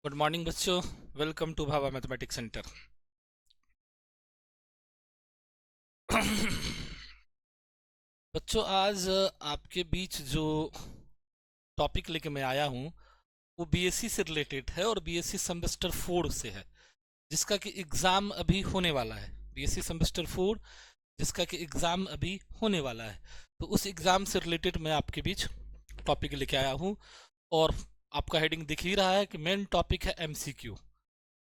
Good morning बच्चों। Welcome to Bhabha mathematics centre. बच्चों आज आपके बीच जो टॉपिक लेके मैं आया हूँ वो बीएससी से रिलेटेड है और बीएससी सेमेस्टर 4 से है, जिसका कि एग्ज़ाम अभी होने वाला है। बीएससी सेमेस्टर 4 जिसका कि एग्ज़ाम अभी होने वाला है, तो उस एग्ज़ाम से रिलेटेड मैं आपके बीच टॉपिक लेके आया हूँ। और आपका हेडिंग दिख ही रहा है कि मेन टॉपिक है एमसीक्यू।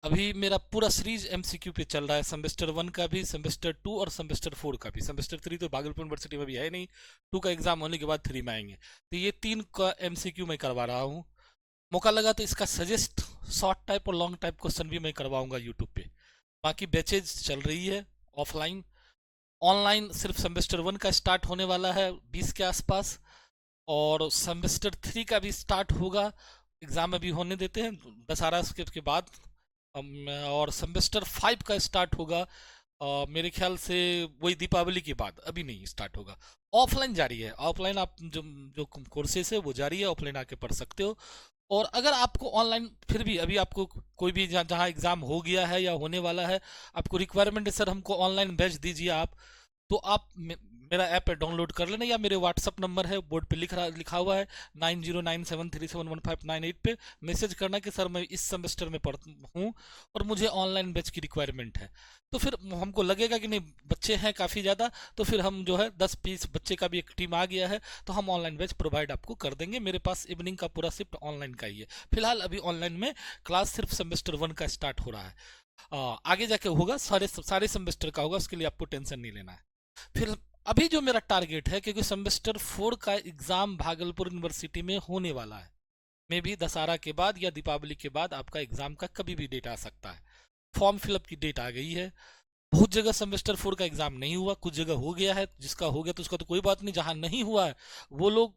अभी मेरा पूरा सीरीज एमसीक्यू पे चल रहा है, सेमेस्टर 1 का भी, सेमेस्टर 2 और सेमेस्टर 4 का भी। सेमेस्टर 3 तो भागलपुर यूनिवर्सिटी में भी है नहीं, 2 का एग्जाम होने के बाद 3 में आएंगे, तो ये 3 का एमसीक्यू मैं करवा रहा हूँ। मौका लगा तो इसका सजेस्ट शॉर्ट टाइप और लॉन्ग टाइप क्वेश्चन भी मैं करवाऊंगा यूट्यूब पे। बाकी बैचेज चल रही है ऑफलाइन। ऑनलाइन सिर्फ सेमेस्टर 1 का स्टार्ट होने वाला है 20 के आसपास, और सेमेस्टर 3 का भी स्टार्ट होगा। एग्जाम अभी होने देते हैं दशहरा के बाद। और सेमेस्टर 5 का स्टार्ट होगा मेरे ख्याल से वही दीपावली के बाद, अभी नहीं स्टार्ट होगा। ऑफलाइन जारी है, ऑफलाइन आप जो जो कोर्सेस है वो जारी है, ऑफलाइन आके पढ़ सकते हो। और अगर आपको ऑनलाइन फिर भी अभी आपको कोई भी जहाँ एग्जाम हो गया है या होने वाला है, आपको रिक्वायरमेंट है सर हमको ऑनलाइन बैच दीजिए आप, तो आप मेरा ऐप है डाउनलोड कर लेना, या मेरे व्हाट्सअप नंबर है बोर्ड पे लिखा हुआ है 9097371598 पे मैसेज करना कि सर मैं इस सेमेस्टर में पढ़ हूँ और मुझे ऑनलाइन बैच की रिक्वायरमेंट है। तो फिर हमको लगेगा कि नहीं बच्चे हैं काफ़ी ज़्यादा, तो फिर हम जो है 10-20 बच्चे का भी एक टीम आ गया है, तो हम ऑनलाइन बैच प्रोवाइड आपको कर देंगे। मेरे पास इवनिंग का पूरा शिफ्ट ऑनलाइन का ही है फिलहाल। अभी ऑनलाइन में क्लास सिर्फ सेमेस्टर 1 का स्टार्ट हो रहा है। आगे जाके होगा, सारे सारे सेमेस्टर का होगा, उसके लिए आपको टेंशन नहीं लेना है। फिर अभी जो मेरा टारगेट है, क्योंकि सेमेस्टर 4 का एग्जाम भागलपुर यूनिवर्सिटी में होने वाला है, मे भी दशहरा के बाद या दीपावली के बाद आपका एग्जाम का कभी भी डेट आ सकता है। फॉर्म फिलअप की डेट आ गई है। बहुत जगह सेमेस्टर 4 का एग्जाम नहीं हुआ, कुछ जगह हो गया है। जिसका हो गया तो उसका तो कोई बात नहीं, जहां नहीं हुआ है वो लोग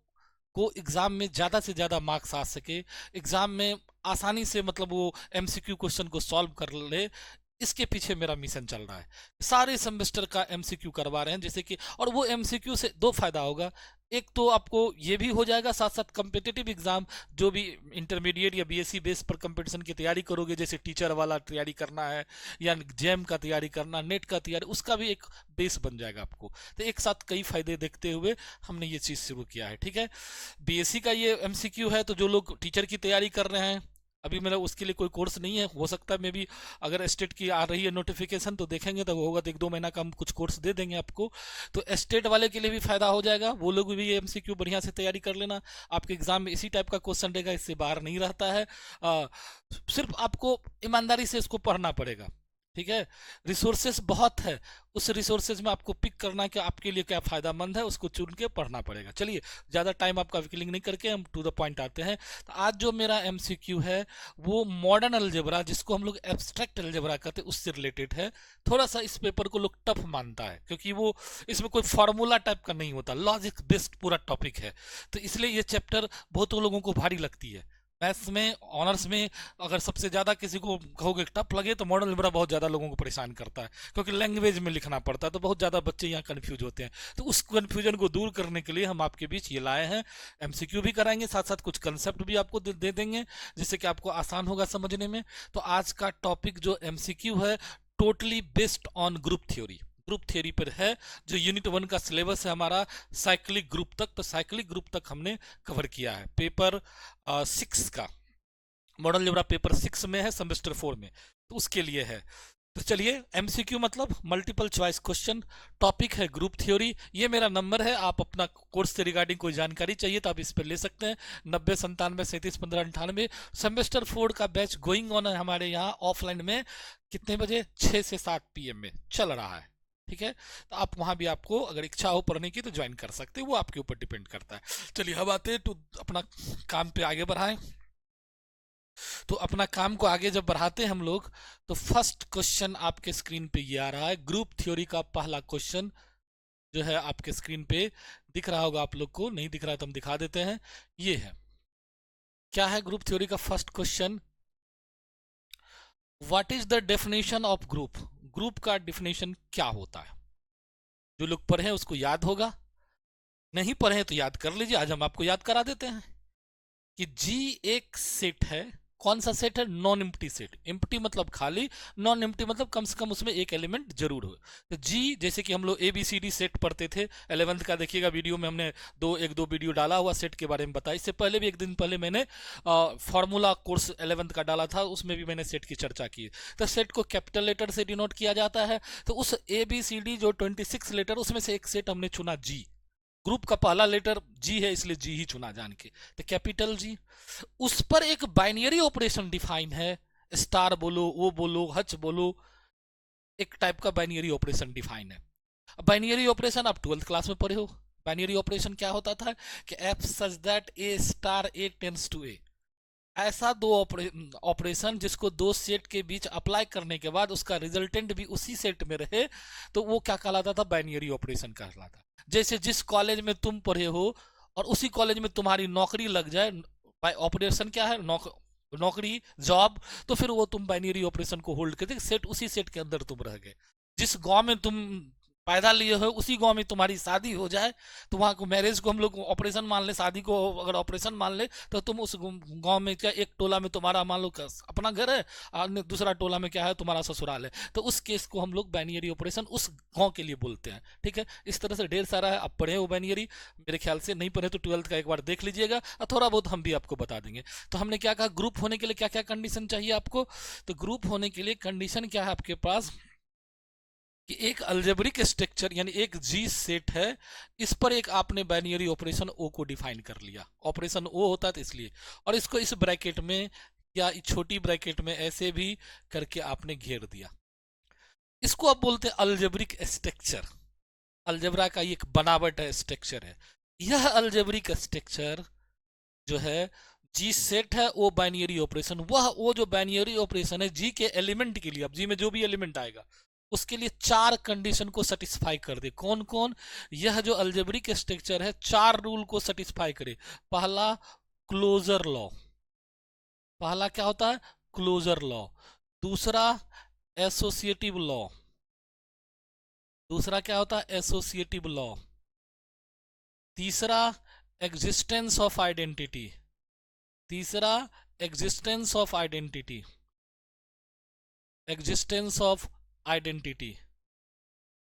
को एग्जाम में ज्यादा से ज्यादा मार्क्स आ सके, एग्जाम में आसानी से मतलब वो एमसीक्यू क्वेश्चन को सॉल्व कर ले, इसके पीछे मेरा मिशन चल रहा है। सारे सेमेस्टर का एमसीक्यू करवा रहे हैं, जैसे कि, और वो एमसीक्यू से दो फायदा होगा। एक तो आपको ये भी हो जाएगा, साथ साथ कम्पिटिटिव एग्जाम जो भी इंटरमीडिएट या बीएससी बेस पर कंपटीशन की तैयारी करोगे, जैसे टीचर वाला तैयारी करना है या जेम का तैयारी करना, नेट का तैयारी, उसका भी एक बेस बन जाएगा आपको। तो एक साथ कई फायदे देखते हुए हमने ये चीज़ शुरू किया है। ठीक है, बीएससी का ये एमसीक्यू है, तो जो लोग टीचर की तैयारी कर रहे हैं, अभी मेरा उसके लिए कोई कोर्स नहीं है, हो सकता है मे भी अगर स्टेट की आ रही है नोटिफिकेशन तो देखेंगे, तो होगा तो 1-2 महीना का हम कुछ कोर्स दे देंगे आपको। तो स्टेट वाले के लिए भी फायदा हो जाएगा, वो लोग भी एमसीक्यू बढ़िया से तैयारी कर लेना। आपके एग्जाम में इसी टाइप का क्वेश्चन रहेगा, इससे बाहर नहीं रहता है। सिर्फ आपको ईमानदारी से इसको पढ़ना पड़ेगा। ठीक है, रिसोर्सेस बहुत है, उस रिसोर्सेज में आपको पिक करना कि आपके लिए क्या फायदामंद है, उसको चुन के पढ़ना पड़ेगा। चलिए, ज़्यादा टाइम आपका किलिंग नहीं करके हम टू द पॉइंट आते हैं। तो आज जो मेरा एमसीक्यू है वो मॉडर्न अलजेब्रा, जिसको हम लोग एब्स्ट्रैक्ट अलजेब्रा कहते हैं, उससे रिलेटेड है। थोड़ा सा इस पेपर को लोग टफ मानता है, क्योंकि वो इसमें कोई फार्मूला टाइप का नहीं होता, लॉजिक बेस्ड पूरा टॉपिक है, तो इसलिए ये चैप्टर बहुत लोगों को भारी लगती है। मैथ्स में, ऑनर्स में अगर सबसे ज़्यादा किसी को कहोगे टफ लगे, तो मॉडर्न अलजेब्रा बहुत ज़्यादा लोगों को परेशान करता है, क्योंकि लैंग्वेज में लिखना पड़ता है, तो बहुत ज़्यादा बच्चे यहाँ कंफ्यूज होते हैं। तो उस कंफ्यूजन को दूर करने के लिए हम आपके बीच ये लाए हैं। एमसीक्यू भी कराएंगे, साथ साथ कुछ कंसेप्ट भी आपको दे देंगे, जिससे कि आपको आसान होगा समझने में। तो आज का टॉपिक जो एमसीक्यू है, totally based on group theory, group theory पर है। जो यूनिट 1 का सिलेबस है हमारा साइक्लिक ग्रुप तक, तो साइक्लिक ग्रुप तक हमने कवर किया है। पेपर 6 का मॉडल अलजेब्रा पेपर 6 में है, सेमेस्टर 4 में, तो उसके लिए है। तो चलिए, एमसीक्यू मतलब मल्टीपल चॉइस क्वेश्चन, टॉपिक है ग्रुप थ्योरी। ये मेरा नंबर है, आप अपना कोर्स से रिगार्डिंग कोई जानकारी चाहिए तो आप इस पर ले सकते हैं, 9097371598। सेमेस्टर 4 का बैच गोइंग ऑन है हमारे यहाँ ऑफलाइन में, कितने बजे, 6 से 7 पीएम में चल रहा है। ठीक है, तो आप वहां भी, आपको अगर इच्छा हो पढ़ने की तो ज्वाइन कर सकते हैं, वो आपके ऊपर डिपेंड करता है। चलिए, अब आते हैं तो अपना काम पे आगे बढ़ाएं। तो अपना काम को आगे जब बढ़ाते हैं हम लोग, तो फर्स्ट क्वेश्चन आपके स्क्रीन पे ये आ रहा है। ग्रुप थ्योरी का पहला क्वेश्चन जो है आपके स्क्रीन पे दिख रहा होगा, आप लोग को नहीं दिख रहा तो हम दिखा देते हैं। ये है, क्या है ग्रुप थ्योरी का first question, what is the definition of group. Group का डेफिनेशन क्या होता है, जो लोग पढ़े हैं उसको याद होगा, नहीं पढ़े तो याद कर लीजिए, आज हम आपको याद करा देते हैं कि जी एक सेट है, कौन सा सेट है? Non empty set. एम्प्टी मतलब खाली, नॉन एम्प्टी मतलब कम से कम उसमें एक एलिमेंट जरूर हो। तो जी, जैसे कि हम लोग ABCD सेट पढ़ते थे 11th का, देखिएगा वीडियो में हमने एक दो वीडियो डाला हुआ सेट के बारे में बताया। इससे पहले भी एक दिन पहले मैंने फॉर्मूला कोर्स 11th का डाला था, उसमें भी मैंने सेट की चर्चा की। तो सेट को कैपिटल लेटर से डिनोट किया जाता है। तो उस ABCD जो 26 लेटर, उसमें से एक सेट हमने चुना जी। ग्रुप का पहला लेटर जी है, इसलिए जी ही चुना जान के, तो कैपिटल जी। उस पर एक बाइनरी ऑपरेशन डिफाइन है, स्टार बोलो, वो बोलो, हच बोलो, एक टाइप का बाइनरी ऑपरेशन डिफाइन है। बाइनरी ऑपरेशन आप 12th क्लास में पढ़े हो। बाइनरी ऑपरेशन क्या होता था कि F such that A star A tends to A, ऐसा दो ऑपरेशन जिसको दो सेट के बीच अप्लाई करने के बाद उसका रिजल्टेंट भी उसी सेट में रहे, तो वो क्या कहलाता था? बाइनरी ऑपरेशन कहलाता। जैसे जिस कॉलेज में तुम पढ़े हो और उसी कॉलेज में तुम्हारी नौकरी लग जाए, ऑपरेशन क्या है? नौकरी, जॉब। तो फिर वो तुम बाइनरी ऑपरेशन को होल्ड करते, सेट उसी सेट के अंदर तुम रह गए। जिस गांव में तुम पैदा लिए हो उसी गांव में तुम्हारी शादी हो जाए, तो वहां को मैरिज को हम लोग ऑपरेशन मान ले, शादी को अगर ऑपरेशन मान ले, तो तुम उस गांव में क्या, एक टोला में तुम्हारा मान लो अपना घर है और दूसरा टोला में क्या है, तुम्हारा ससुराल है, तो उस केस को हम लोग बाइनरी ऑपरेशन उस गांव के लिए बोलते हैं। ठीक है, इस तरह से ढेर सारा है। आप पढ़े हो बाइनरी, मेरे ख्याल से नहीं पढ़े तो 12th का एक बार देख लीजिएगा, और थोड़ा बहुत हम भी आपको बता देंगे। तो हमने क्या कहा, ग्रुप होने के लिए क्या क्या कंडीशन चाहिए आपको? तो ग्रुप होने के लिए कंडीशन क्या है आपके पास कि एक अलजेब्रिक स्ट्रक्चर यानी एक जी सेट है, इस पर एक आपने बाइनरी ऑपरेशन ओ को डिफाइन कर लिया। ऑपरेशन ओ होता है तो इसलिए, और इसको इस ब्रैकेट में या छोटी ब्रैकेट में ऐसे भी करके आपने घेर दिया। इसको आप बोलते हैं अलजेब्रिक स्ट्रक्चर। अलजेब्रा का एक बनावट है, स्ट्रक्चर है। यह अलजेब्रिक स्ट्रक्चर जो है जी सेट है, वो बाइनरी ऑपरेशन, वह वो जो बाइनरी ऑपरेशन है जी के एलिमेंट के लिए, अब जी में जो भी एलिमेंट आएगा उसके लिए चार कंडीशन को सेटिस्फाई कर दे। कौन कौन? यह जो अलजेब्रिक स्ट्रक्चर है चार रूल को सेटिस्फाई करे। पहला, क्लोजर लॉ। पहला क्या होता है? Closure law. दूसरा, एसोसिएटिव लॉ। दूसरा क्या होता है? Associative law. तीसरा, एग्जिस्टेंस ऑफ आइडेंटिटी। तीसरा, existence of identity. Existence of identity.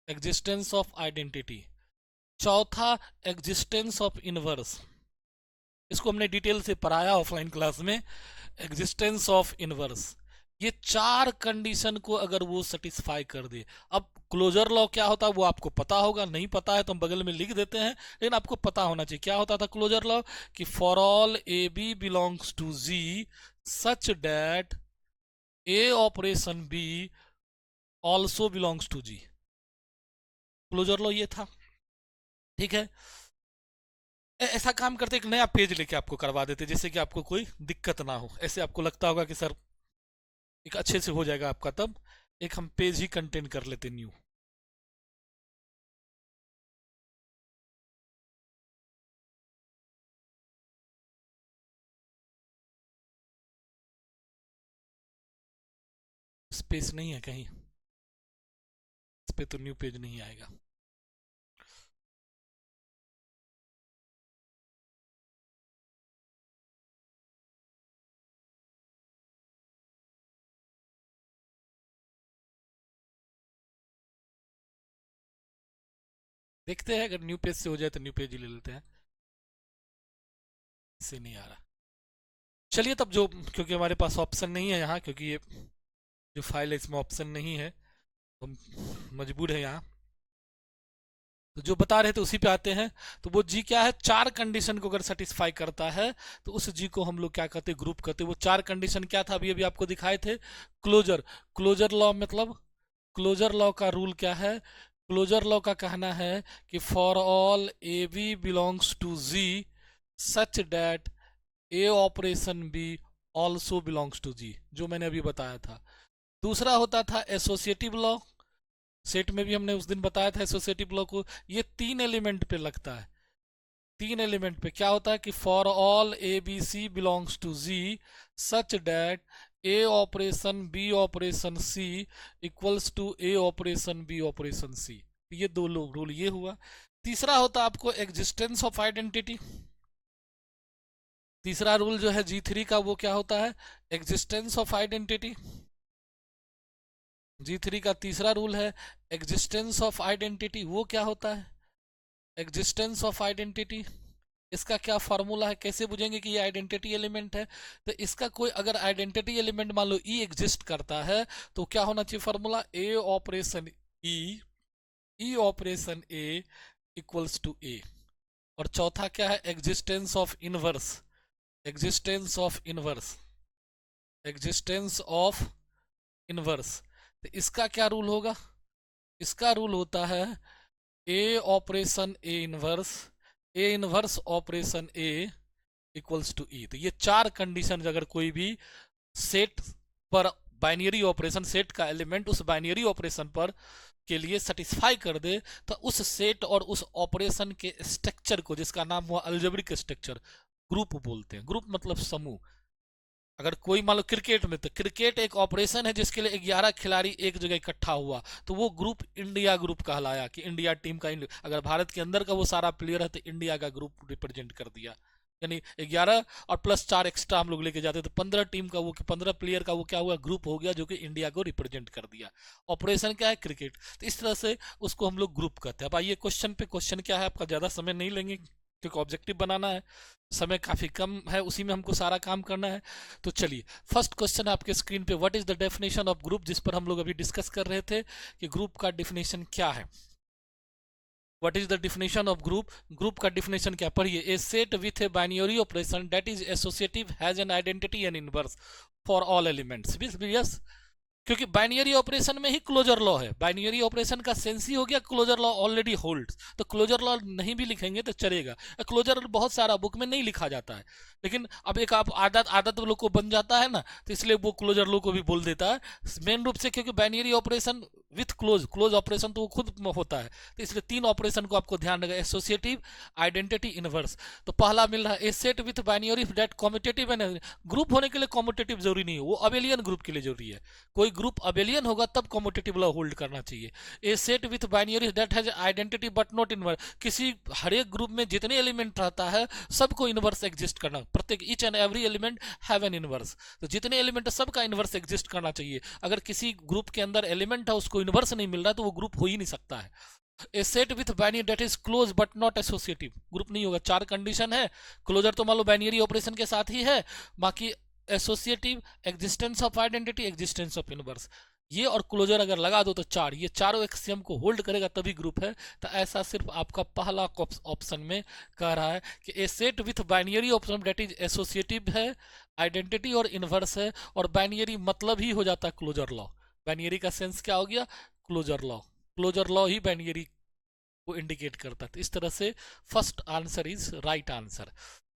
Existence of identity. चौथा, एग्जिस्टेंस ऑफ इनवर्स। इसको हमने डिटेल से पढ़ाया ऑफलाइन क्लास में, एग्जिस्टेंस ऑफ इनवर्स। ये चार कंडीशन को अगर वो सेटिस्फाई कर दे, अब क्लोजर लॉ क्या होता है वो आपको पता होगा, नहीं पता है तो हम बगल में लिख देते हैं, लेकिन आपको पता होना चाहिए। क्या होता था क्लोजर लॉ? कि for all A B belongs to G such that a operation B also belongs to G. Closure law ये था। ठीक है, ऐसा काम करते एक नया पेज लेके आपको करवा देते, जैसे कि आपको कोई दिक्कत ना हो। ऐसे आपको लगता होगा कि सर एक अच्छे से हो जाएगा आपका, तब एक हम पेज ही कंटेंट कर लेते न्यू। स्पेस नहीं है कहीं, इस पे तो न्यू पेज नहीं आएगा। देखते हैं, अगर न्यू पेज से हो जाए तो न्यू पेज ही ले लेते हैं। इससे नहीं आ रहा। चलिए तब, जो क्योंकि हमारे पास ऑप्शन नहीं है यहाँ, क्योंकि ये जो फाइल है इसमें ऑप्शन नहीं है, तो हम मजबूर है यहाँ। तो जो बता रहे थे उसी पे आते हैं। तो वो जी क्या है? चार कंडीशन को अगर सेटिस्फाई करता है तो उस जी को हम लोग क्या कहते हैं? ग्रुप कहते हैं। वो चार कंडीशन क्या था? अभी अभी आपको दिखाए थे। क्लोजर, क्लोजर लॉ मतलब, क्लोजर लॉ का रूल क्या है? क्लोजर लॉ का कहना है कि for all A B belongs to G such that A operation B also belongs to G, जो मैंने अभी बताया था। दूसरा होता था एसोसिएटिव लॉ। सेट में भी हमने उस दिन बताया था एसोसिएटिव लॉ को। ये तीन एलिमेंट पे लगता है। तीन एलिमेंट पे क्या होता है कि for all A B C belongs to G such that A operation B operation C equals to A operation B operation C. ये दो रूल ये हुआ। तीसरा होता है आपको एग्जिस्टेंस ऑफ आइडेंटिटी। तीसरा रूल जो है G3 का वो क्या होता है, एग्जिस्टेंस ऑफ आइडेंटिटी। G3 का तीसरा रूल है एग्जिस्टेंस ऑफ आइडेंटिटी। वो क्या होता है, एग्जिस्टेंस ऑफ आइडेंटिटी। इसका क्या फॉर्मूला है, कैसे बुझेंगे कि ये आइडेंटिटी एलिमेंट है। तो इसका कोई अगर आइडेंटिटी एलिमेंट मान लो ई एग्जिस्ट करता है तो क्या होना चाहिए formula, A operation E, E operation A equals to A. और चौथा क्या है, existence of inverse, existence of inverse, existence of inverse. तो इसका क्या रूल होगा, इसका रूल होता है A operation A inverse, A inverse operation A equals to E. तो ये चार कंडीशन अगर कोई भी सेट पर बाइनरी ऑपरेशन, सेट का एलिमेंट उस बाइनरी ऑपरेशन पर के लिए सेटिस्फाई कर दे तो उस सेट और उस ऑपरेशन के स्ट्रक्चर को, जिसका नाम हुआ अलजेब्रिक स्ट्रक्चर, ग्रुप बोलते हैं। ग्रुप मतलब समूह। अगर कोई मान लो क्रिकेट में, तो क्रिकेट एक ऑपरेशन है जिसके लिए 11 खिलाड़ी एक जगह इकट्ठा हुआ तो वो ग्रुप इंडिया ग्रुप कहलाया, कि इंडिया टीम का अगर भारत के अंदर का वो सारा प्लेयर है तो इंडिया का ग्रुप रिप्रेजेंट कर दिया। यानी 11 और प्लस 4 एक्स्ट्रा हम लोग लेके जाते तो 15 टीम का वो, 15 प्लेयर का वो क्या हुआ, ग्रुप हो गया, जो कि इंडिया को रिप्रेजेंट कर दिया। ऑपरेशन क्या है, क्रिकेट। तो इस तरह से उसको हम लोग ग्रुप कहते हैं। अब आइए क्वेश्चन पे। क्वेश्चन क्या है, आपका ज़्यादा समय नहीं लेंगे क्योंकि ऑब्जेक्टिव बनाना है, समय काफ़ी कम है, उसी में हमको सारा काम करना है। तो चलिए फर्स्ट क्वेश्चन आपके स्क्रीन पे, what is the definition of group, जिस पर हम लोग अभी डिस्कस कर रहे थे कि ग्रुप का डेफिनेशन क्या है। What is the definition of group, group का डेफिनेशन क्या, पढ़िए। A set with a binary operation that is associative has an identity and inverse for all elements. Yes, क्योंकि बाइनरी ऑपरेशन में ही क्लोजर लॉ है। Binary operation का sense ही हो गया क्लोजर लॉ ऑलरेडी होल्ड्स। तो क्लोजर लॉ नहीं भी लिखेंगे तो चलेगा। क्लोजर बहुत सारा बुक में नहीं लिखा जाता है, लेकिन अब एक आप आदत आदत लोग को बन जाता है ना, तो इसलिए वो क्लोजर लॉ को भी बोल देता है मेन रूप से, क्योंकि binary operation with close, close operation तो वो खुद होता है। तो इसलिए तीन ऑपरेशन को आपको ध्यान रखना, एसोसिएटिव, आइडेंटिटी, इनवर्स। तो पहला मिल रहा है a set with binary that commutative and, group होने के लिए कम्यूटेटिव जरूरी नहीं है, वो अबेलियन ग्रुप के लिए जरूरी है। कोई ग्रुप अबेलियन होगा तब कम्यूटेटिव लॉ होल्ड करना चाहिए। A set with binary that has identity but not inverse, किसी हर एक ग्रुप में जितने एलिमेंट रहता है सबको इनवर्स एग्जिस्ट करना, प्रत्येक each and every element have an inverse. तो जितने एलिमेंट है सबका इनवर्स एग्जिस्ट करना चाहिए। अगर किसी ग्रुप के अंदर एलिमेंट है उसको इनवर्स नहीं मिल रहा तो वो ग्रुप हो ही नहीं सकता है। A set with binary that is close but not associative, group नहीं होगा। चार कंडीशन है, क्लोजर तो मान लो बाइनरी ऑपरेशन के साथ ही है, बाकी associative, existence of identity, existence of inverse, ये और क्लोजर अगर लगा दो तो चार, ये चारों एक्सियम को होल्ड करेगा तभी ग्रुप है। तो ऐसा सिर्फ आपका पहला ऑप्शन में कह रहा है कि a set with binary option that is associative है, आइडेंटिटी और इनवर्स है, और बाइनरी मतलब ही हो जाता है क्लोजर लॉ। बाइनरी का सेंस क्या हो गया, क्लोजर लॉ। क्लोजर लॉ ही बाइनरी को इंडिकेट करता है। तो इस तरह से first answer is right answer.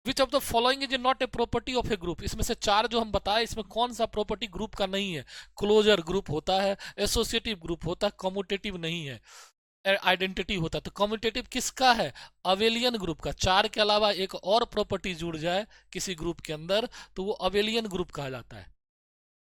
Which of the following is not a property of a group, इसमें से चार जो हम बताए इसमें कौन सा प्रॉपर्टी ग्रुप का नहीं है। क्लोजर ग्रुप होता है, एसोसिएटिव ग्रुप होता है, कम्यूटेटिव नहीं है, आइडेंटिटी होता है। तो कम्यूटेटिव किसका है, अबेलियन ग्रुप का। चार के अलावा एक और प्रॉपर्टी जुड़ जाए किसी ग्रुप के अंदर तो वो अबेलियन ग्रुप कहा जाता है।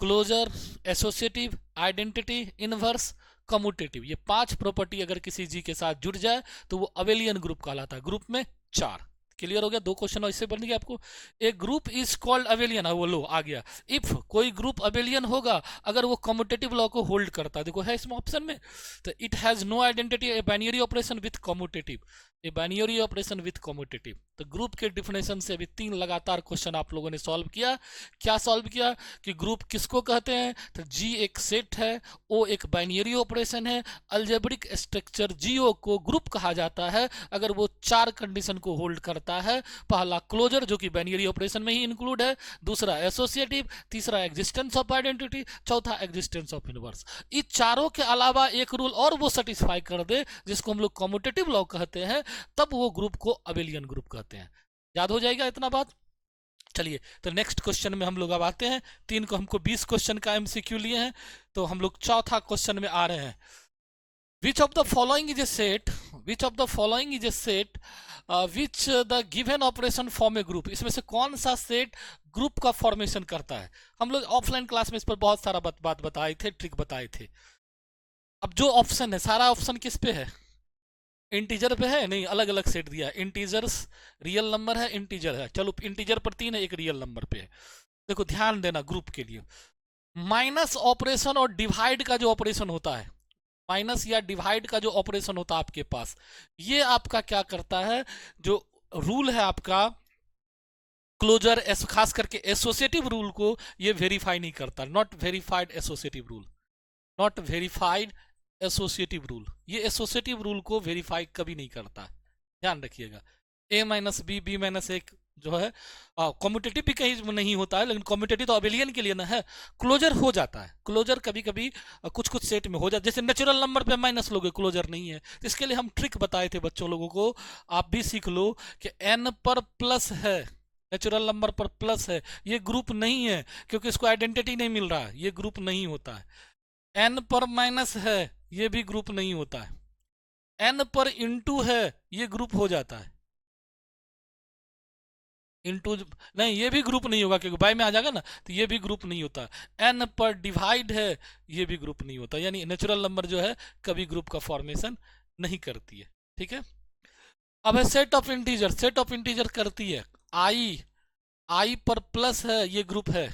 Closure, associative, identity, inverse, commutative, ये पांच प्रॉपर्टी अगर किसी जी के साथ जुड़ जाए तो वो अबेलियन ग्रुप कहलाता है। ग्रुप में चार। क्लियर हो गया, दो क्वेश्चन इससे बन गया आपको। ए ग्रुप इज कॉल्ड अबेलियन, वो लो आ गया। इफ कोई ग्रुप अबेलियन होगा अगर वो कम्यूटेटिव लॉ को होल्ड करता है, देखो है इसमें ऑप्शन में, तो it has no identity, a binary operation with commutative, a binary operation with commutative. तो ग्रुप के डिफिनेशन से अभी तीन लगातार क्वेश्चन आप लोगों ने सॉल्व किया। क्या सॉल्व किया कि ग्रुप किसको कहते हैं, तो जी एक सेट है, ओ एक बाइनरी ऑपरेशन है, अलजेब्रिक स्ट्रक्चर जीओ को ग्रुप कहा जाता है अगर वो चार कंडीशन को होल्ड करता है। पहला क्लोजर जो कि बाइनरी ऑपरेशन में ही इंक्लूड है, दूसरा एसोसिएटिव, तीसरा एग्जिस्टेंस ऑफ आइडेंटिटी, चौथा एग्जिस्टेंस ऑफ इनवर्स। इन चारों के अलावा एक रूल और वो सेटिस्फाई कर दे जिसको हम लोग कम्यूटेटिव लॉ कहते हैं, तब वो ग्रुप को अबेलियन ग्रुप कहते हैं। याद हो जाएगा इतना बात। चलिए तो नेक्स्ट क्वेश्चन में हम लोग अब आते हैं। तीन को हमको 20 क्वेश्चन का एमसीक्यू लिए हैं, तो हम लोग चौथा क्वेश्चन में आ रहे हैं। Which of the following is a set? Which of the following is a set which the given operation form a group? इसमें से कौन सा सेट ग्रुप का फॉर्मेशन करता है। हम लोग ऑफलाइन क्लास में इस पर बहुत सारा बात बताए थे, ट्रिक बताए थे। अब जो ऑप्शन है सारा ऑप्शन किस पे है, इंटीजर पे है नहीं, अलग अलग सेट दिया है। इंटीजर्स रियल नंबर है, इंटीजर है, चलो इंटीजर पर 3 है, एक रियल नंबर पे है। देखो ध्यान देना ग्रुप के लिए, माइनस ऑपरेशन और डिवाइड का जो ऑपरेशन होता है, माइनस या डिवाइड का जो ऑपरेशन होता है आपके पास, ये आपका क्या करता है, जो रूल है आपका क्लोजर, खास करके एसोसिएटिव रूल को ये वेरीफाई नहीं करता। Not verified associative rule, not verified associative rule, ये एसोसिएटिव रूल को वेरीफाई कभी नहीं करता, ध्यान रखिएगा। ए माइनस बी, बी माइनस एक जो है कॉम्यूटेटिव भी कहीं नहीं होता है, लेकिन कॉम्यूटेटिव तो अबेलियन के लिए ना है। क्लोजर हो जाता है, क्लोजर कभी कभी कुछ कुछ सेट में हो जाता है, जैसे नेचुरल नंबर पे माइनस लोगे क्लोजर नहीं है, तो इसके लिए हम ट्रिक बताए थे बच्चों लोगों को, आप भी सीख लो कि एन पर प्लस है, नेचुरल नंबर पर प्लस है, ये ग्रुप नहीं है, क्योंकि इसको आइडेंटिटी नहीं मिल रहा है, ये ग्रुप नहीं होता है। एन पर माइनस है, ये भी ग्रुप नहीं होता है। एन पर इंटू है, ये ग्रुप हो जाता है। इंटू नहीं, ये भी ग्रुप नहीं होगा, क्योंकि बाय में आ जाएगा ना, तो ये भी ग्रुप नहीं होता। एन पर डिवाइड है, ये भी ग्रुप नहीं होता, यानी नेचुरल नंबर जो है कभी ग्रुप का फॉर्मेशन नहीं करती है, ठीक है। अब है set of integer, set of integer करती है। आई, आई पर प्लस है, ये ग्रुप है।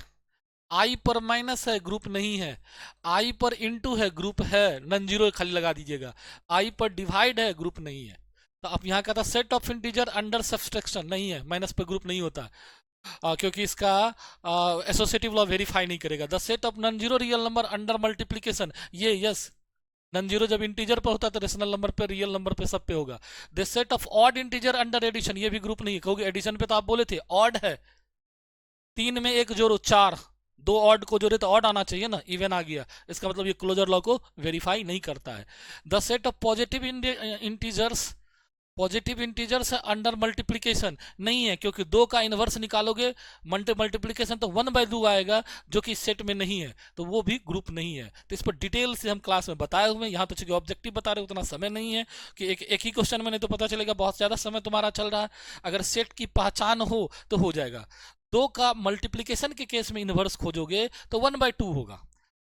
आई पर माइनस है, ग्रुप नहीं है। आई पर इंटू है, ग्रुप है, नन जीरो खाली लगा दीजिएगा। आई पर डिवाइड है, ग्रुप नहीं है। तो अब यहाँ का था set of integer under subtraction, नहीं है, माइनस पे ग्रुप नहीं होता, क्योंकि इसका एसोसिएटिव लॉ वेरीफाई नहीं करेगा। The set of non zero real number under multiplication, ये यस, नॉन जीरो जब इंटीजर पर होता है तो रेशनल नंबर पे, रियल नंबर पे, सब पे होगा। The set of odd integer under addition, ये भी ग्रुप नहीं है, क्योंकि एडिशन पे तो आप बोले थे ऑड है, 3 में 1 जोड़ो 4, 2 ऑड को जोड़े तो ऑड आना चाहिए ना, इवन आ गया, इसका मतलब ये क्लोजर लॉ को वेरीफाई नहीं करता है। The set of positive integers, positive integers है अंडर मल्टीप्लीकेशन, नहीं है, क्योंकि 2 का इनवर्स निकालोगे मल्टीप्लीकेशन तो 1/2 आएगा, जो कि इस सेट में नहीं है, तो वो भी ग्रुप नहीं है। तो इस पर डिटेल से हम क्लास में बताए हुए हैं, यहाँ तो चूंकि ऑब्जेक्टिव बता रहे उतना समय नहीं है कि एक ही क्वेश्चन में, नहीं तो पता चलेगा बहुत ज्यादा समय तुम्हारा चल रहा है। अगर सेट की पहचान हो तो हो जाएगा। 2 का मल्टीप्लीकेशन के केस में इनवर्स खोजोगे तो 1/2 होगा,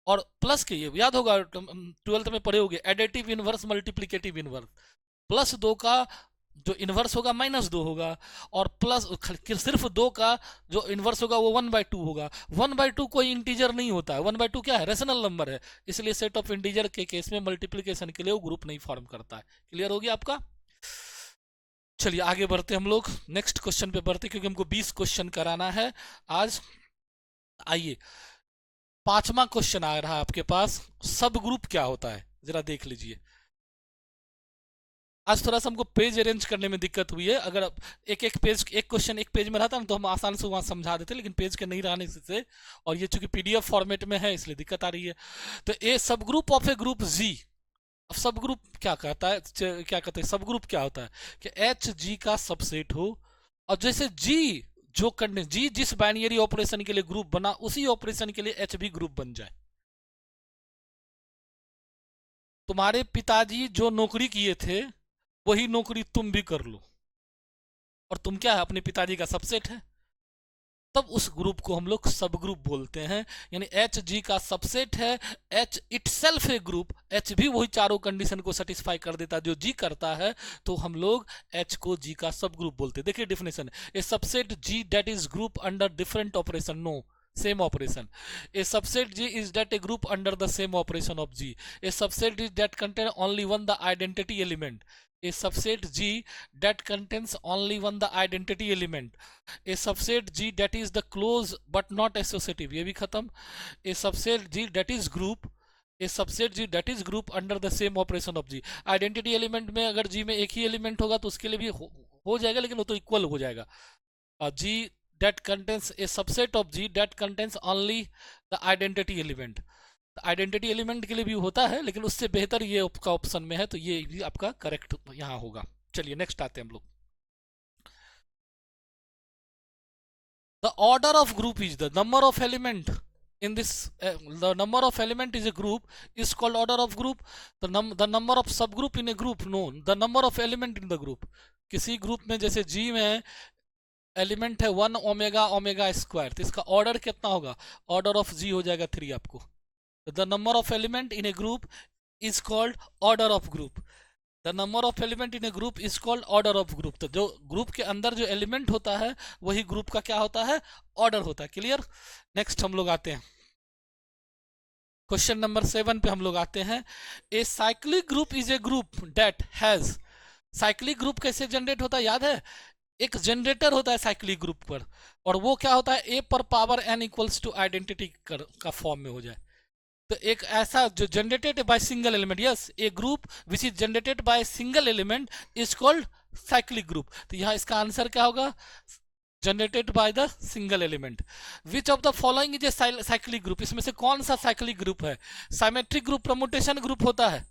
और प्लस के ये याद होगा 12th में पढ़े होगे, additive inverse, multiplicative inverse, plus 2 का जो इनवर्स होगा -2 होगा, और प्लस सिर्फ 2 का जो इनवर्स होगा वो 1/2 होगा। 1/2 कोई इंटीजर नहीं होता है, 1/2 क्या है, रेशनल नंबर है, इसलिए सेट ऑफ इंटीजर के केस में मल्टीप्लीकेशन के लिए वो ग्रुप नहीं फॉर्म करता है। क्लियर हो गया आपका। चलिए आगे बढ़ते हम लोग, नेक्स्ट क्वेश्चन पे बढ़ते, क्योंकि हमको 20 क्वेश्चन कराना है आज। आइए 5वां क्वेश्चन आ रहा है आपके पास, सब ग्रुप क्या होता है, जरा देख लीजिए। आज थोड़ा सा हमको पेज अरेंज करने में दिक्कत हुई है, अगर एक एक पेज, एक क्वेश्चन एक पेज में रहता ना तो हम आसान से वहां समझा देते, लेकिन पेज के नहीं रहने से, और ये चूंकि पीडीएफ फॉर्मेट में है इसलिए दिक्कत आ रही है। तो ए subgroup of a group जी, अब सब ग्रुप क्या कहता है, क्या कहते हैं, सब ग्रुप क्या होता है कि एच जी का सबसेट हो, और जैसे जी जो करने जी जिस बाइनरी ऑपरेशन के लिए ग्रुप बना, उसी ऑपरेशन के लिए एच भी ग्रुप बन जाए। तुम्हारे पिताजी जो नौकरी किए थे वही नौकरी तुम भी कर लो, और तुम क्या है, अपने पिताजी का सबसेट है, तब उस ग्रुप को हम लोग सब ग्रुप बोलते हैं। यानी एच जी का सबसेट है, एच इटसेल्फ ए ग्रुप, एच भी वही चारों कंडीशन को सेटिस्फाई कर देता है जो जी करता है, तो हम लोग एच को जी का सब ग्रुप बोलते हैं। देखिए definition, a subset G that is group under different operation, no same operation. A subset G is that a group under the same operation of G. A subset is that contain only one the identity element. A subset G that contains only one the identity element. A subset G that is the close but not associative, ये भी खत्म। A subset G that is group, a subset G that is group under the same operation of G. Identity element में अगर G में एक ही element होगा तो उसके लिए भी हो जाएगा, लेकिन वो तो इक्वल हो जाएगा। G that contains a subset of G that contains only the identity element. Identity element के लिए भी होता है, लेकिन उससे बेहतर ये आपका ऑप्शन में है, तो ये भी आपका करेक्ट यहाँ होगा। चलिए नेक्स्ट आते हैं हम लोग। The order of group is the number of element in this, the number of element is a group is called order of group. The number of subgroup in a group, no, the number of element in the group. किसी group में जैसे G में element है 1 omega omega square, तो इसका order कितना होगा, order of जी हो जाएगा 3 आपको। The number of element in A group is called order of group. The number of element in A group is called order of group. तो जो ग्रुप के अंदर जो एलिमेंट होता है वही ग्रुप का क्या होता है, ऑर्डर होता है। क्लियर। नेक्स्ट हम लोग आते हैं क्वेश्चन नंबर 7 पे हम लोग आते हैं। A cyclic group is a group that has, cyclic group कैसे जनरेट होता है याद है, एक जनरेटर होता है साइक्लिक ग्रुप पर, और वो क्या होता है ए पर power n equals to identity का फॉर्म में हो जाए। तो एक ऐसा जो generated by single element, yes a group which is generated by single element is called cyclic group. तो यहाँ इसका आंसर क्या होगा, generated by the single element. Which of the following is a cyclic group, इसमें से कौन सा cyclic group है। साइमेट्रिक ग्रुप प्रमोटेशन ग्रुप होता है।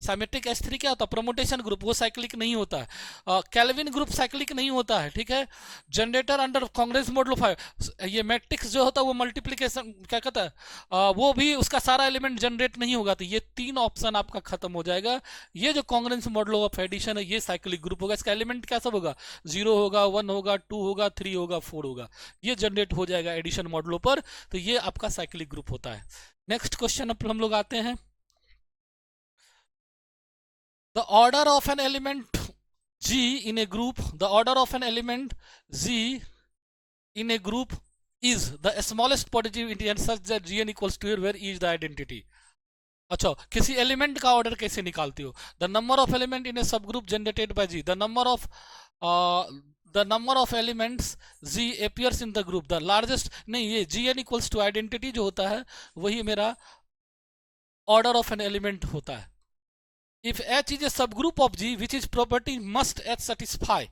साइमेट्रिक S3 क्या होता है, प्रमोटेशन ग्रुप, वो साइक्लिक नहीं होता है। कैल्विन ग्रुप साइक्लिक नहीं होता है, ठीक है। Generator under Congress model of, ये मैट्रिक्स जो होता है वो मल्टीप्लिकेशन क्या कहता है, वो भी उसका सारा एलिमेंट जनरेट नहीं होगा। तो ये 3 ऑप्शन आपका खत्म हो जाएगा। ये जो कांग्रेस मॉडल ऑफ एडिशन है ये साइक्लिक ग्रुप होगा। इसका एलिमेंट क्या सब होगा, 0 होगा, 1 होगा, 2 होगा, 3 होगा, 4 होगा, ये जनरेट हो जाएगा एडिशन मॉडलों पर। तो ये आपका साइक्लिक ग्रुप होता है। नेक्स्ट क्वेश्चन अब हम लोग आते हैं। The order of an element G in a group, the order of an element Z in a group is the smallest positive integer such that Gn equals to where E is the identity. अच्छा, किसी element का order कैसे निकालती हो, the number of element in a subgroup generated by G, the number of elements G appears in the group, the largest, नहीं ये G N equals to identity जो होता है वही मेरा ऑर्डर ऑफ एन एलिमेंट होता है। If H is a subgroup of G, which is property must H satisfy,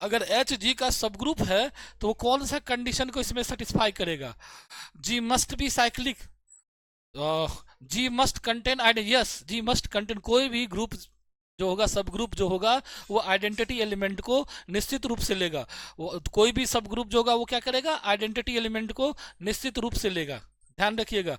अगर H G का सबग्रुप है तो वो कौन सा कंडीशन को इसमें सेटिस्फाई करेगा, G must be cyclic, G must contain yes G must contain, कोई भी ग्रुप जो होगा, सब ग्रुप जो होगा वो आइडेंटिटी एलिमेंट को निश्चित रूप से लेगा। कोई भी सब ग्रुप जो होगा वो क्या करेगा, आइडेंटिटी एलिमेंट को निश्चित रूप से लेगा। ध्यान रखिएगा,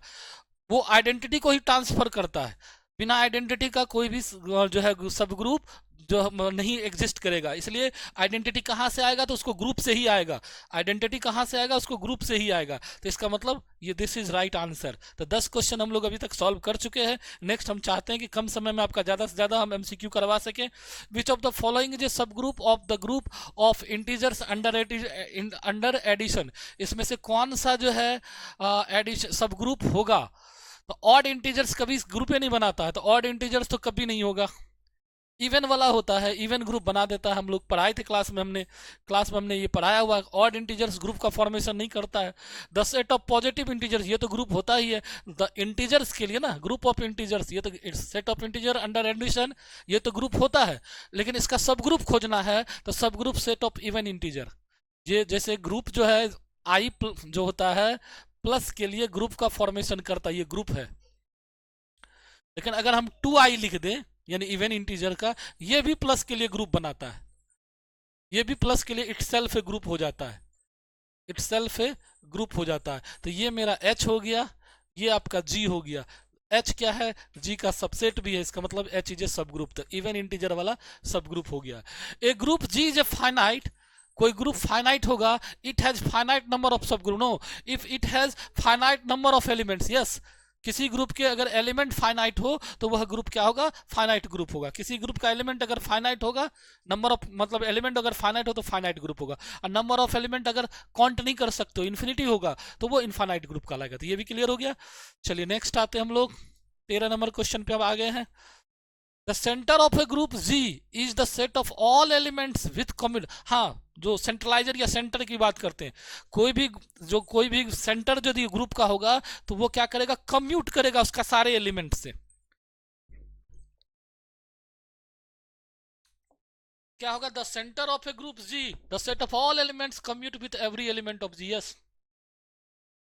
वो आइडेंटिटी को ही ट्रांसफर करता है। बिना आइडेंटिटी का कोई भी जो है सब ग्रुप जो नहीं एग्जिस्ट करेगा। इसलिए आइडेंटिटी कहाँ से आएगा, तो उसको ग्रुप से ही आएगा। आइडेंटिटी कहाँ से आएगा, उसको ग्रुप से ही आएगा। तो इसका मतलब ये दिस इज राइट आंसर। तो 10 क्वेश्चन हम लोग अभी तक सॉल्व कर चुके हैं। नेक्स्ट हम चाहते हैं कि कम समय में आपका ज़्यादा से ज़्यादा हम MCQ करवा सकें। Which of the following is a subgroup of the group of integers under addition, इसमें से कौन सा जो है एडिशन सब ग्रुप होगा। तो ऑड इंटीजर्स कभी ग्रुप ही नहीं बनाता है, तो ऑड इंटीजर्स तो कभी नहीं होगा। इवन वाला होता है, इवन ग्रुप बना देता है। हम लोग पढ़ाए थे क्लास में हमने ये पढ़ाया हुआ। ऑड इंटीजर्स ग्रुप का फॉर्मेशन नहीं करता है। The set of positive integers, ये तो ग्रुप होता ही है। द इंटीजर्स के लिए ना, ग्रुप ऑफ इंटीजर्स, ये तो set of integer under addition, ये तो ग्रुप होता है। लेकिन इसका सब ग्रुप खोजना है तो सब group set of even integer, ये जैसे ग्रुप जो है आई जो होता है प्लस के लिए ग्रुप का फॉर्मेशन करता है, ये ग्रुप है। लेकिन अगर हम 2i लिख दें यानी इवन इंटीजर का, ये भी प्लस के लिए ग्रुप बनाता है। ये भी प्लस के लिए इटसेल्फ ग्रुप हो जाता है, इटसेल्फ ग्रुप हो जाता है। तो ये मेरा H हो गया, ये आपका G हो गया। H क्या है, G का सबसेट भी है, इसका मतलब H इज ए सब ग्रुप। तो इवन इंटीजर वाला सब ग्रुप हो गया। A group G is a finite, कोई ग्रुप फाइनाइट होगा, it has finite number of सब group. No, if it has finite number of elements, yes किसी ग्रुप के अगर एलिमेंट फाइनाइट हो तो वह ग्रुप क्या होगा, फाइनाइट ग्रुप होगा। किसी ग्रुप का एलिमेंट अगर फाइनाइट होगा, नंबर ऑफ मतलब एलिमेंट अगर फाइनाइट हो तो फाइनाइट ग्रुप होगा। और नंबर ऑफ एलिमेंट अगर काउंट नहीं कर सकते हो, इन्फिनिटी होगा, तो वो इनफाइनाइट ग्रुप कहलाएगा। तो ये भी क्लियर हो गया। चलिए नेक्स्ट आते हैं हम लोग 13 नंबर क्वेश्चन पे अब आ गए हैं। The centre of a group G is the set of all elements with commute. हाँ, जो सेंट्रलाइजर या सेंटर की बात करते हैं, कोई भी सेंटर यदि ग्रुप का होगा तो वो क्या करेगा, कम्यूट करेगा उसका सारे एलिमेंट से। क्या होगा, the centre of a group G, the set of all elements commute with every element of G. Yes,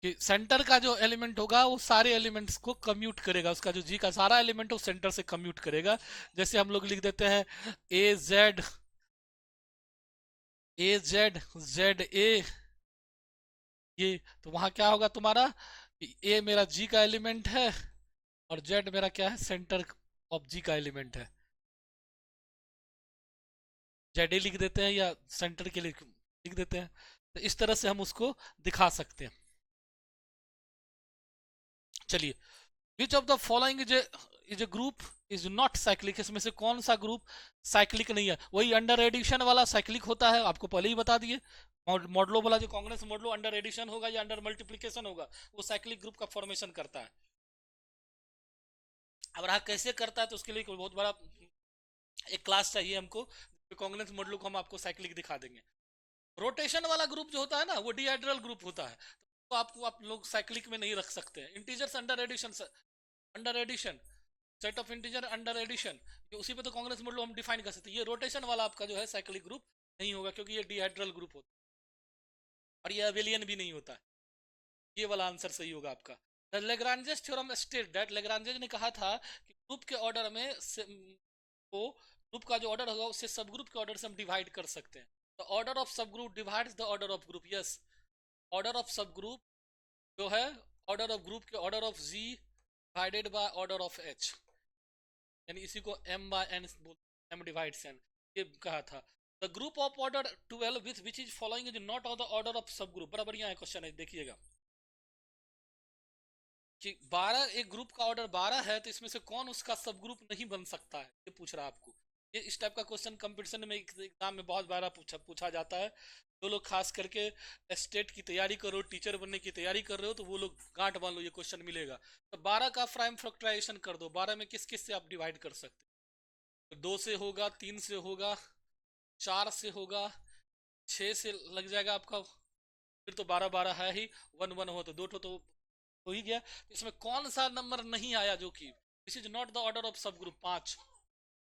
कि सेंटर का जो एलिमेंट होगा वो सारे एलिमेंट्स को कम्यूट करेगा, उसका जो जी का सारा एलिमेंट है वो सेंटर से कम्यूट करेगा। जैसे हम लोग लिख देते हैं ए जेड ये, तो वहां क्या होगा तुम्हारा, ए मेरा जी का एलिमेंट है और जेड मेरा क्या है, सेंटर ऑफ जी का एलिमेंट है। जेड ए लिख देते हैं या सेंटर के लिए लिख देते हैं। तो इस तरह से हम उसको दिखा सकते हैं। चलिए, विच of the following is is a group is not cyclic, इसमें से कौन सा ग्रुप साइक्लिक नहीं है? वही अंडर एडिशन वाला साइक्लिक होता है, आपको पहले ही बता दिए। मॉडलो वाला जो कांग्रेस मॉडलो अंडर एडिशन होगा या अंडर मल्टीप्लिकेशन होगा, वो साइक्लिक ग्रुप का फॉर्मेशन करता है। अब रहा कैसे करता है, तो उसके लिए कोई बहुत बड़ा एक क्लास चाहिए हमको, कांग्रेस मॉडलो को हम आपको साइक्लिक दिखा देंगे। रोटेशन वाला ग्रुप जो होता है ना, वो डीहाइड्रल ग्रुप होता है, तो आपको आप लोग साइक्लिक में नहीं रख सकते हैं। Integers under addition, under addition, set of integer under addition, ये उसी पे तो कांग्रेस मॉडल हम डिफाइन कर सकते हैं। ये रोटेशन वाला आपका जो है साइक्लिक ग्रुप नहीं होगा, क्योंकि ये डिहाइड्रल ग्रुप होता है और ये अवेलियन भी नहीं होता है। ये वाला आंसर सही होगा आपका। Lagrange's theorem state that, Lagrange's ने कहा था कि ग्रुप के ऑर्डर में को ग्रुप का जो ऑर्डर होगा उससे सब ग्रुप के ऑर्डर से हम डिवाइड कर सकते हैं। तो ऑर्डर ऑफ सब group divides the order of group. Yes, order of सब ग्रुप जो है ऑर्डर ऑफ ग्रुप के order of G divided by order of H, यानी इसी को m बाय n बोलते, m डिवाइड्स n, ये कहा था। The group of order 12 with which is following is not of the order of सब group. बड़ा बढ़िया है क्वेश्चन है, देखिएगा कि 12 एक ग्रुप का ऑर्डर 12 है, तो इसमें से कौन उसका सब ग्रुप नहीं बन सकता है, ये पूछ रहा है आपको। ये इस टाइप का क्वेश्चन कंपटीशन में एग्जाम में बहुत बार पूछा जाता है। जो लोग खास करके स्टेट की तैयारी कर रहे हो, टीचर बनने की तैयारी कर रहे हो, तो वो लोग गांठ बांध लो, ये क्वेश्चन मिलेगा। तो 12 का प्राइम फैक्टराइजेशन कर दो, 12 में किस किस से आप डिवाइड कर सकते हो? तो 2 से होगा, 3 से होगा, 4 से होगा, 6 से लग जाएगा आपका, फिर तो 12 12 है ही, 1 1 हो तो 2 तो हो ही गया। तो इसमें कौन सा नंबर नहीं आया जो कि this is not the order of सब ग्रुप? 5,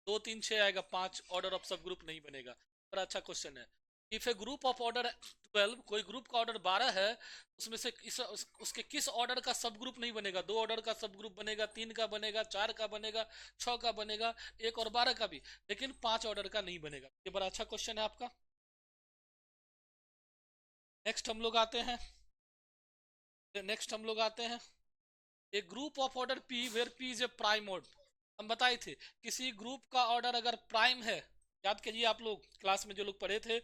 2 3 6 आएगा, 5 ऑर्डर ऑफ सब ग्रुप नहीं बनेगा। बड़ा अच्छा क्वेश्चन है। If A group of order 12, कोई ग्रुप का ऑर्डर 12 है, उसमें से उसके किस ऑर्डर का सब ग्रुप नहीं बनेगा? 2 ऑर्डर का सब ग्रुप बनेगा, 3 का बनेगा, 4 का बनेगा, 6 का बनेगा, 1 और 12 का भी, लेकिन 5 ऑर्डर का नहीं बनेगा। ये बड़ा अच्छा क्वेश्चन है आपका। नेक्स्ट हम लोग आते हैं, a group of order P where P is a prime order. हम बताए थे किसी ग्रुप का ऑर्डर अगर प्राइम है, याद कीजिए आप लोग क्लास में जो लोग पढ़े थे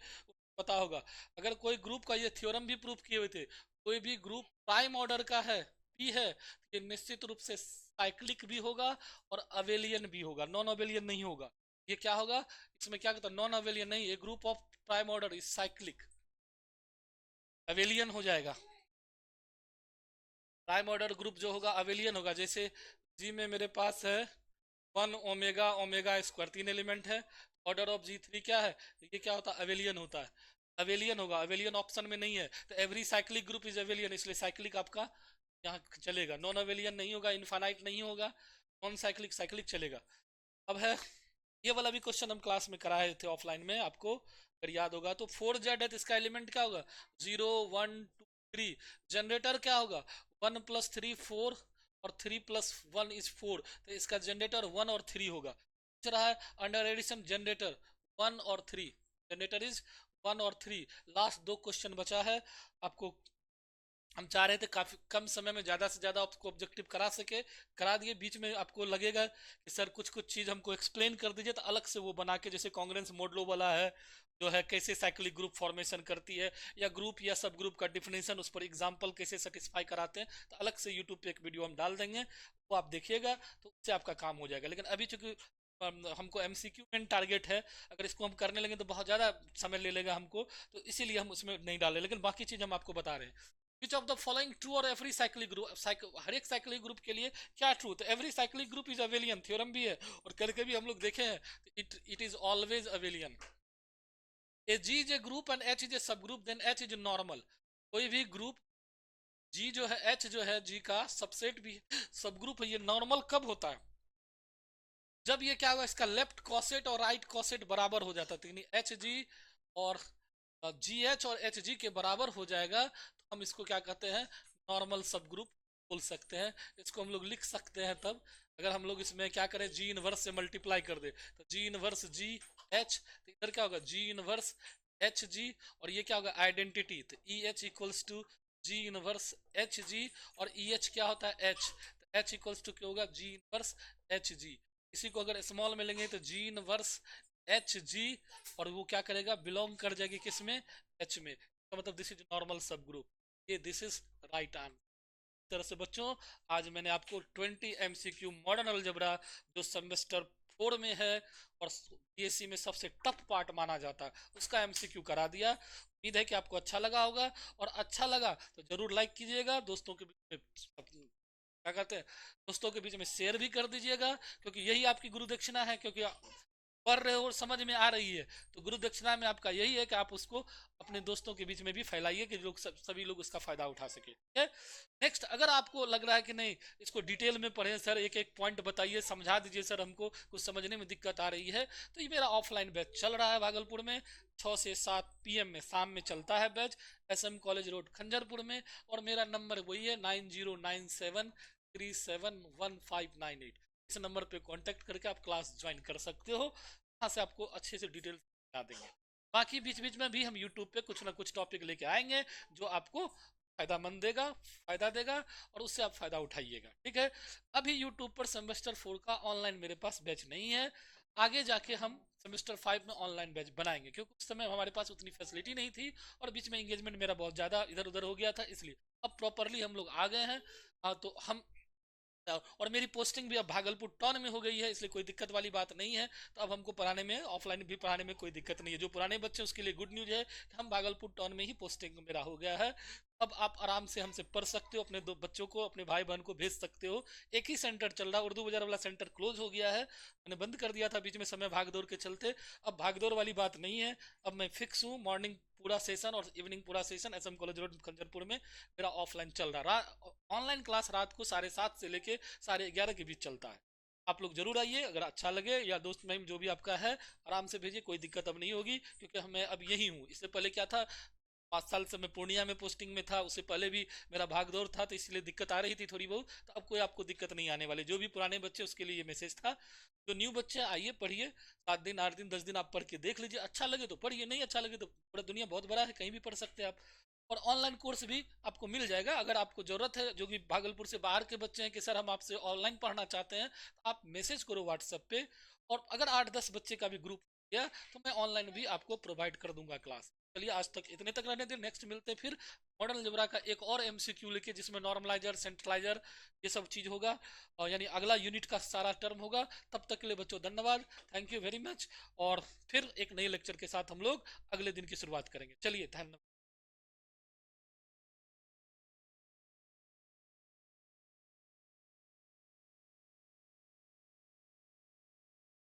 पता होगा, अगर कोई ग्रुप का, ये थ्योरम भी प्रूफ किए हुए थे, कोई भी ग्रुप प्राइम ऑर्डर का है, पी है, ये निश्चित रूप से साइक्लिक भी होगा और अवेलियन भी होगा, नॉन अवेलियन नहीं होगा। ये क्या होगा इसमें, क्या कहता है, नॉन अवेलियन नहीं, a group of prime order is cyclic, abelian हो जाएगा। प्राइम ऑर्डर ग्रुप जो होगा अवेलियन होगा। जैसे जी में मेरे पास है 1 ओमेगा ओमेगा स्क्वायर, 3 एलिमेंट है, ऑर्डर ऑफ G3 क्या है, ये क्या होता है, अवेलियन होता है, अवेलियन होगा। अवेलियन ऑप्शन में नहीं है, तो every cyclic group is abelian, इसलिए साइक्लिक आपका यहाँ चलेगा। नॉन अवेलियन नहीं होगा, इनफाइनाइट नहीं होगा, नॉन साइक्लिक साइक्लिक चलेगा। अब है ये वाला भी क्वेश्चन हम क्लास में कराए थे ऑफलाइन में, आपको अगर याद होगा तो 4Z है, तो इसका एलिमेंट क्या होगा, 0 1 2 3। जनरेटर क्या होगा, 1 + 3 4 और 3 + 1 इज 4, तो इसका जनरेटर 1 और 3 होगा। पूछ रहा है अंडर एडिशन जनरेटर 1 और 3, जनरेटर इज 1 और 3। लास्ट 2 क्वेश्चन बचा है आपको, हम चाह रहे थे काफी कम समय में ज्यादा से ज्यादा आपको ऑब्जेक्टिव करा सके, करा दिए। बीच में आपको लगेगा कि सर कुछ कुछ चीज हमको एक्सप्लेन कर दीजिए, तो अलग से वो बना के, जैसे कांग्रेस मॉडलो वाला है जो है कैसे साइक्लिक ग्रुप फॉर्मेशन करती है, या ग्रुप या सब ग्रुप का डिफिनेशन, उस पर एग्जाम्पल कैसे सेटिस्फाई कराते हैं, तो अलग से यूट्यूब पे एक वीडियो हम डाल देंगे, वो आप देखिएगा, तो उससे आपका काम हो जाएगा। लेकिन अभी चूंकि हमको एमसीक्यू मेन टारगेट है, अगर इसको हम करने लगे तो बहुत ज़्यादा समय ले लेगा हमको, तो इसीलिए हम उसमें नहीं डाले, लेकिन बाकी चीज़ हम आपको बता रहे हैं। Which of the following true और एवरी साइक्लिक ग्रुप, हर एक साइक्लिक ग्रुप के लिए क्या ट्रू, तो every cyclic group is abelian, theorem भी है और करके भी हम लोग देखे हैं, it is always abelian. A G is a group and H is a subgroup, then H is normal. कोई भी ग्रुप जी जो है, एच जो है जी का सबसेट भी सब ग्रुप है, ये नॉर्मल कब होता है, जब ये क्या होगा, इसका लेफ्ट कॉसेट और राइट कॉसेट बराबर हो जाता है, यानी एच जी और जी एच और एच जी के बराबर हो जाएगा, तो हम इसको क्या कहते हैं, नॉर्मल सब ग्रुप बोल सकते हैं। इसको हम लोग लिख सकते हैं तब, अगर हम लोग इसमें क्या करें, जी इनवर्स से मल्टीप्लाई कर दे, तो जी इनवर्स जी एच, तो इधर क्या होगा, जी इनवर्स एच जी, और ये क्या होगा, आइडेंटिटी, तो e h equals to G inverse h G, और ई एच क्या होता है, एच, तो एच इक्वल्स टू क्या होगा, जी इनवर्स एच जी। इसी को अगर स्मॉल में लेंगे तो जी इनवर्स एच जी, और वो क्या करेगा, बिलोंग कर जाएगी किस में, एच में, तो मतलब दिस इज नॉर्मल सब ग्रुप, ये दिस इज राइट आंसर। तरह से बच्चों, आज मैंने आपको 20 एमसीक्यू मॉडर्न अलजेब्रा जो सेमेस्टर 4 में है और बीएससी में सबसे टफ पार्ट माना जाता है, उसका एमसीक्यू करा दिया। उम्मीद है कि आपको अच्छा लगा होगा, और अच्छा लगा तो जरूर लाइक कीजिएगा, दोस्तों के बीच में क्या कहते हैं, दोस्तों के बीच में शेयर भी कर दीजिएगा, क्योंकि यही आपकी गुरु दक्षिणा है। क्योंकि पढ़ रहे हो और समझ में आ रही है, तो गुरु दक्षिणा में आपका यही है कि आप उसको अपने दोस्तों के बीच में भी फैलाइए, कि लोग सभी लोग उसका फायदा उठा सके। ठीक है। नेक्स्ट, अगर आपको लग रहा है कि नहीं इसको डिटेल में पढ़ें सर, एक एक पॉइंट बताइए, समझा दीजिए सर, हमको कुछ समझने में दिक्कत आ रही है, तो ये मेरा ऑफलाइन बैच चल रहा है भागलपुर में, 6 से 7 PM में शाम में चलता है batch, SM college road Khanjarpur में। और मेरा नंबर वही है 9097371598। इस नंबर पे कांटेक्ट करके आप क्लास ज्वाइन कर सकते हो, वहाँ से आपको अच्छे से डिटेल बता देंगे। बाकी बीच बीच में भी हम यूट्यूब पे कुछ ना कुछ टॉपिक लेके आएंगे जो आपको फायदामंद देगा, फायदा देगा, और उससे आप फायदा उठाइएगा। ठीक है। अभी यूट्यूब पर सेमेस्टर 4 का ऑनलाइन मेरे पास बैच नहीं है, आगे जाके हम सेमेस्टर 5 में ऑनलाइन बैच बनाएंगे, क्योंकि उस समय हमारे पास उतनी फैसिलिटी नहीं थी, और बीच में एंगेजमेंट मेरा बहुत ज़्यादा इधर उधर हो गया था, इसलिए अब प्रॉपरली हम लोग आ गए हैं। तो हम, और मेरी पोस्टिंग भी अब भागलपुर टाउन में हो गई है, इसलिए कोई दिक्कत वाली बात नहीं है। तो अब हमको पढ़ाने में, ऑफलाइन भी पढ़ाने में कोई दिक्कत नहीं है। जो पुराने बच्चे उसके लिए गुड न्यूज है कि हम भागलपुर टाउन में ही पोस्टिंग मेरा हो गया है। अब आप आराम से हमसे पढ़ सकते हो, अपने दो बच्चों को, अपने भाई बहन को भेज सकते हो। एक ही सेंटर चल रहा है, उर्दू बाजार वाला सेंटर क्लोज हो गया है, मैंने बंद कर दिया था बीच में समय भागदौड़ के चलते। अब भागदौड़ वाली बात नहीं है, अब मैं फिक्स हूँ, मॉर्निंग पूरा सेशन और इवनिंग पूरा session SM college road Khanjarpur में मेरा ऑफलाइन चल रहा है। ऑनलाइन क्लास रात को 7:30 से लेके 11:30 के बीच चलता है। आप लोग जरूर आइए, अगर अच्छा लगे, या दोस्त महिम जो भी आपका है आराम से भेजिए, कोई दिक्कत अब नहीं होगी, क्योंकि मैं अब यही हूँ। इससे पहले क्या था, 5 साल से मैं पूर्णिया में पोस्टिंग में था, उससे पहले भी मेरा भाग दौड़ था, तो इसलिए दिक्कत आ रही थी थोड़ी बहुत। तो अब कोई आपको दिक्कत नहीं आने वाली, जो भी पुराने बच्चे उसके लिए ये मैसेज था। जो न्यू बच्चे आइए, पढ़िए, 7 दिन 8 दिन 10 दिन आप पढ़ के देख लीजिए, अच्छा लगे तो पढ़िए, नहीं अच्छा लगे तो पूरा दुनिया बहुत बड़ा है, कहीं भी पढ़ सकते हैं आप। और ऑनलाइन कोर्स भी आपको मिल जाएगा, अगर आपको जरूरत है, जो भी भागलपुर से बाहर के बच्चे हैं कि सर हम आपसे ऑनलाइन पढ़ना चाहते हैं, तो आप मैसेज करो व्हाट्सएप पे, और अगर 8-10 बच्चे का भी ग्रुप गया तो मैं ऑनलाइन भी आपको प्रोवाइड कर दूंगा क्लास। चलिए, आज तक इतने तक रहने दें, नेक्स्ट मिलते हैं फिर मॉडल अलजेब्रा का एक और MCQ लेके, जिसमें नॉर्मलाइजर, सेंट्रलाइजर, ये सब चीज होगा, और यानी अगला यूनिट का सारा टर्म होगा। तब तक के लिए बच्चों धन्यवाद, थैंक यू वेरी मच। और फिर एक नए लेक्चर के साथ हम लोग अगले दिन की शुरुआत करेंगे। चलिए, धन्यवाद।